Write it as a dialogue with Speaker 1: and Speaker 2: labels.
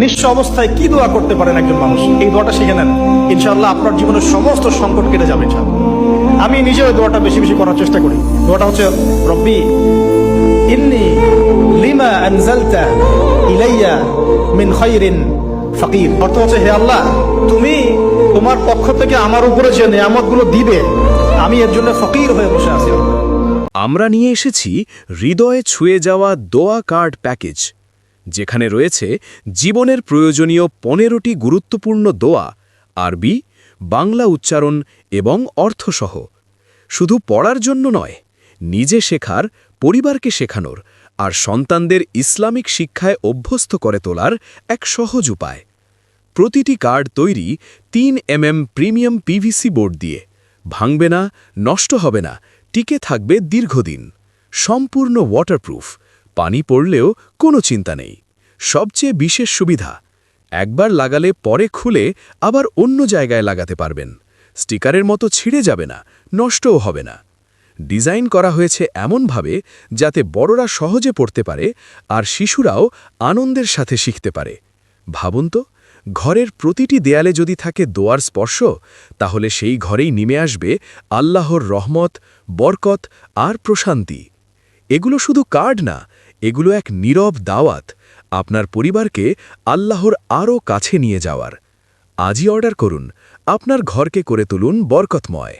Speaker 1: নিঃস্ব অবস্থায় কি দোয়া করতে পারেন একজন মানুষ, এই দোয়াটা শিখে নেন, ইনশাআল্লাহ আপনার জীবনের সমস্ত সংকট কেটে যাবে ইনশাআল্লাহ। আমি নিজেও এই দোয়াটা বেশি বেশি করার চেষ্টা করি। দোয়াটা হচ্ছে রব্বি ইন্নী লিমা আনজালতা ইলাইয়া মিন খায়রিন ফাকির। অর্থ হচ্ছে, হে আল্লাহ, তুমি তোমার পক্ষ থেকে আমার উপরে যে নিয়ামতগুলো দিবে, আমি এর জন্য ফকির হয়ে বসে আছি।
Speaker 2: আমরা নিয়ে এসেছি হৃদয়ে ছুঁয়ে যাওয়া দোয়া কার্ড প্যাকেজ, যেখানে রয়েছে জীবনের প্রয়োজনীয় 15টি গুরুত্বপূর্ণ দোয়া, আরবি, বাংলা উচ্চারণ এবং অর্থসহ। শুধু পড়ার জন্য নয়, নিজে শেখার, পরিবারকে শেখানোর আর সন্তানদের ইসলামিক শিক্ষায় অভ্যস্ত করে তোলার এক সহজ উপায়। প্রতিটি কার্ড তৈরি 3 mm প্রিমিয়াম পিভিসি বোর্ড দিয়ে, ভাঙবে না, নষ্ট হবে না, টিকে থাকবে দীর্ঘদিন। সম্পূর্ণ ওয়াটারপ্রুফ, পানি পড়লেও কোনো চিন্তা নেই। সবচেয়ে বিশেষ সুবিধা, একবার লাগালে পরে খুলে আবার অন্য জায়গায় লাগাতে পারবেন। স্টিকারের মতো ছিঁড়ে যাবে না, নষ্টও হবে না। ডিজাইন করা হয়েছে এমনভাবে যাতে বড়রা সহজে পড়তে পারে আর শিশুরাও আনন্দের সাথে শিখতে পারে। ভাবুন তো, ঘরের প্রতিটি দেয়ালে যদি থাকে দোয়ার স্পর্শ, তাহলে সেই ঘরেই নেমে আসবে আল্লাহর রহমত, বরকত আর প্রশান্তি। এগুলো শুধু কার্ড না, এগুলো এক নীরব দাওয়াত আপনার পরিবারকে আল্লাহর আরও কাছে নিয়ে যাওয়ার। আজই অর্ডার করুন, আপনার ঘরকে করে তুলুন বরকতময়।